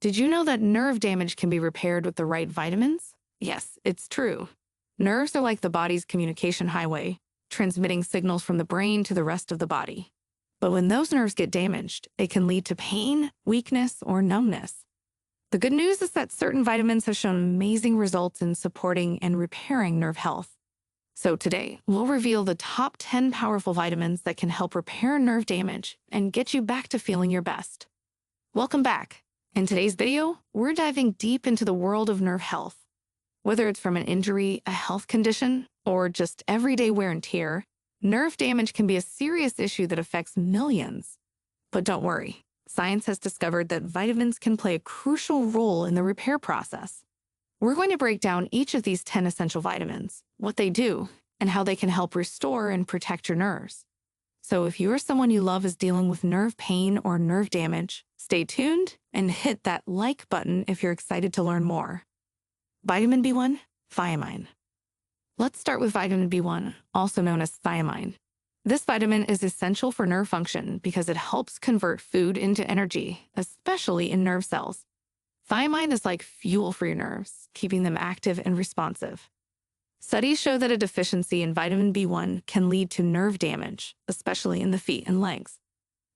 Did you know that nerve damage can be repaired with the right vitamins? Yes, it's true. Nerves are like the body's communication highway, transmitting signals from the brain to the rest of the body. But when those nerves get damaged, it can lead to pain, weakness, or numbness. The good news is that certain vitamins have shown amazing results in supporting and repairing nerve health. So today, we'll reveal the top 10 powerful vitamins that can help repair nerve damage and get you back to feeling your best. Welcome back. In today's video, we're diving deep into the world of nerve health. Whether it's from an injury, a health condition, or just everyday wear and tear, nerve damage can be a serious issue that affects millions. But don't worry, science has discovered that vitamins can play a crucial role in the repair process. We're going to break down each of these 10 essential vitamins, what they do, and how they can help restore and protect your nerves. So if you or someone you love is dealing with nerve pain or nerve damage, stay tuned and hit that like button if you're excited to learn more. Vitamin B1, thiamine. Let's start with vitamin B1, also known as thiamine. This vitamin is essential for nerve function because it helps convert food into energy, especially in nerve cells. Thiamine is like fuel for your nerves, keeping them active and responsive. Studies show that a deficiency in vitamin B1 can lead to nerve damage, especially in the feet and legs.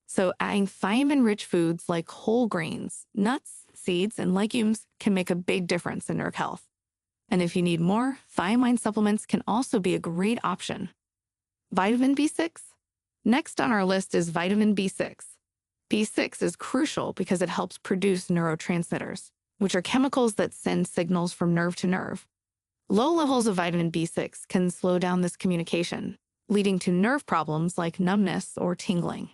So adding thiamine-rich foods like whole grains, nuts, seeds, and legumes can make a big difference in nerve health. And if you need more, thiamine supplements can also be a great option. Vitamin B6? Next on our list is vitamin B6. B6 is crucial because it helps produce neurotransmitters, which are chemicals that send signals from nerve to nerve. Low levels of vitamin B6 can slow down this communication, leading to nerve problems like numbness or tingling.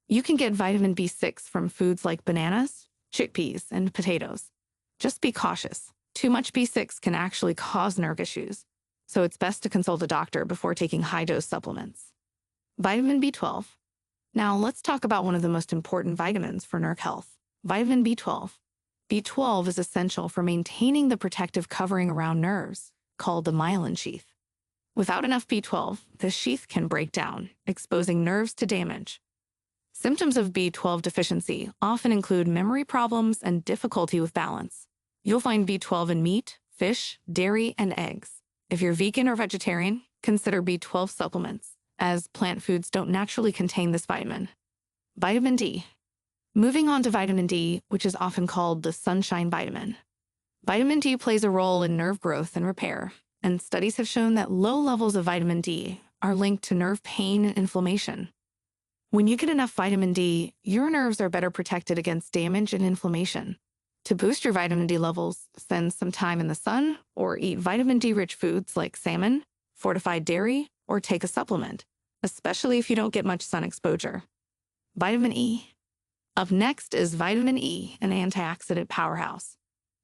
You can get vitamin B6 from foods like bananas, chickpeas, and potatoes. Just be cautious. Too much B6 can actually cause nerve issues, so it's best to consult a doctor before taking high-dose supplements. Vitamin B12. Now let's talk about one of the most important vitamins for nerve health, vitamin B12. B12 is essential for maintaining the protective covering around nerves, called the myelin sheath. Without enough B12, the sheath can break down, exposing nerves to damage. Symptoms of B12 deficiency often include memory problems and difficulty with balance. You'll find B12 in meat, fish, dairy, and eggs. If you're vegan or vegetarian, consider B12 supplements, as plant foods don't naturally contain this vitamin. Vitamin D. Moving on to vitamin D, which is often called the sunshine vitamin. Vitamin D plays a role in nerve growth and repair, and studies have shown that low levels of vitamin D are linked to nerve pain and inflammation. When you get enough vitamin D, your nerves are better protected against damage and inflammation. To boost your vitamin D levels, spend some time in the sun or eat vitamin D-rich foods like salmon, fortified dairy, or take a supplement, especially if you don't get much sun exposure. Vitamin E. Up next is vitamin E, an antioxidant powerhouse.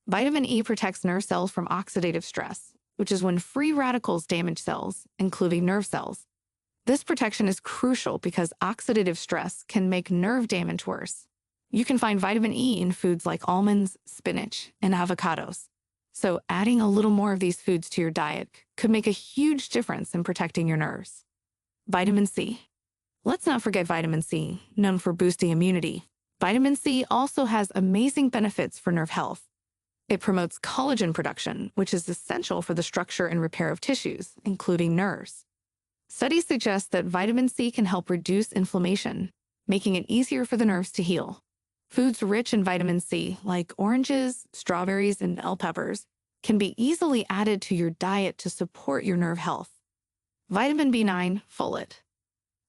Vitamin E protects nerve cells from oxidative stress, which is when free radicals damage cells, including nerve cells. This protection is crucial because oxidative stress can make nerve damage worse. You can find vitamin E in foods like almonds, spinach, and avocados. So adding a little more of these foods to your diet could make a huge difference in protecting your nerves. Vitamin C. Let's not forget vitamin C, known for boosting immunity. Vitamin C also has amazing benefits for nerve health. It promotes collagen production, which is essential for the structure and repair of tissues, including nerves. Studies suggest that vitamin C can help reduce inflammation, making it easier for the nerves to heal. Foods rich in vitamin C, like oranges, strawberries, and bell peppers, can be easily added to your diet to support your nerve health. Vitamin B9, folate.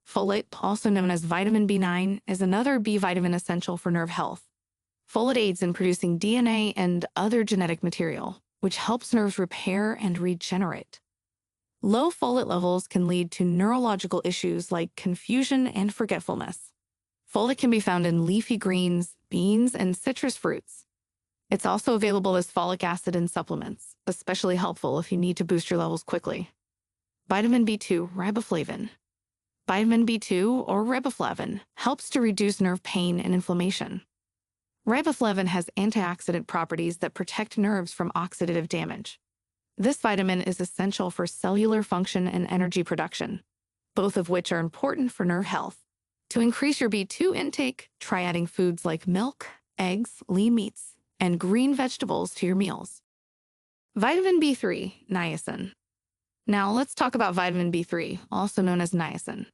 Folate, also known as vitamin B9, is another B vitamin essential for nerve health. Folate aids in producing DNA and other genetic material, which helps nerves repair and regenerate. Low folate levels can lead to neurological issues like confusion and forgetfulness. Folate can be found in leafy greens, beans, and citrus fruits. It's also available as folic acid in supplements, especially helpful if you need to boost your levels quickly. Vitamin B2, riboflavin. Vitamin B2, or riboflavin, helps to reduce nerve pain and inflammation. Riboflavin has antioxidant properties that protect nerves from oxidative damage. This vitamin is essential for cellular function and energy production, both of which are important for nerve health. To increase your B2 intake, try adding foods like milk, eggs, lean meats, and green vegetables to your meals. Vitamin B3, niacin. Now let's talk about vitamin B3, also known as niacin.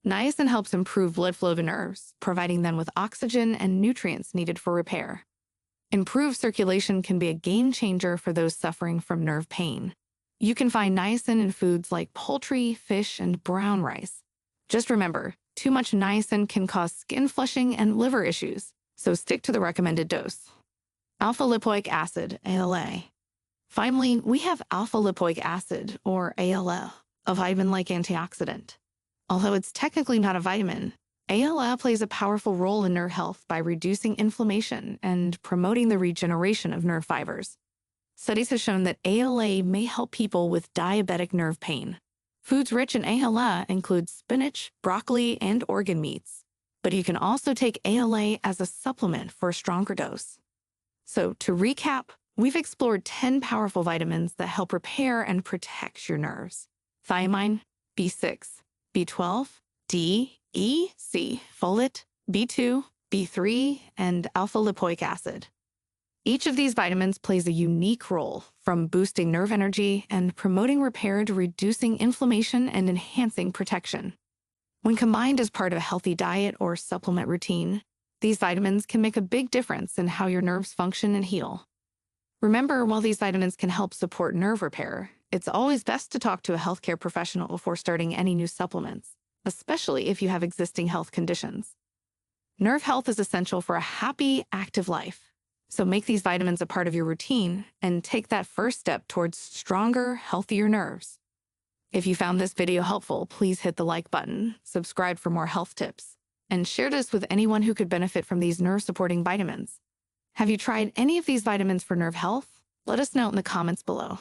Niacin helps improve blood flow to nerves, providing them with oxygen and nutrients needed for repair. Improved circulation can be a game changer for those suffering from nerve pain. You can find niacin in foods like poultry, fish, and brown rice. Just remember, too much niacin can cause skin flushing and liver issues, so stick to the recommended dose. Alpha-lipoic acid, ALA. Finally, we have alpha-lipoic acid, or ALA, a vitamin-like antioxidant. Although it's technically not a vitamin, ALA plays a powerful role in nerve health by reducing inflammation and promoting the regeneration of nerve fibers. Studies have shown that ALA may help people with diabetic nerve pain. Foods rich in ALA include spinach, broccoli, and organ meats, but you can also take ALA as a supplement for a stronger dose. So, to recap, we've explored 10 powerful vitamins that help repair and protect your nerves. Thiamine, B6, B12, D, E, C, folate, B2, B3, and alpha-lipoic acid. Each of these vitamins plays a unique role, from boosting nerve energy and promoting repair to reducing inflammation and enhancing protection. When combined as part of a healthy diet or supplement routine, these vitamins can make a big difference in how your nerves function and heal. Remember, while these vitamins can help support nerve repair, it's always best to talk to a healthcare professional before starting any new supplements, especially if you have existing health conditions. Nerve health is essential for a happy, active life. So make these vitamins a part of your routine and take that first step towards stronger, healthier nerves. If you found this video helpful, please hit the like button, subscribe for more health tips, and share this with anyone who could benefit from these nerve-supporting vitamins. Have you tried any of these vitamins for nerve health? Let us know in the comments below.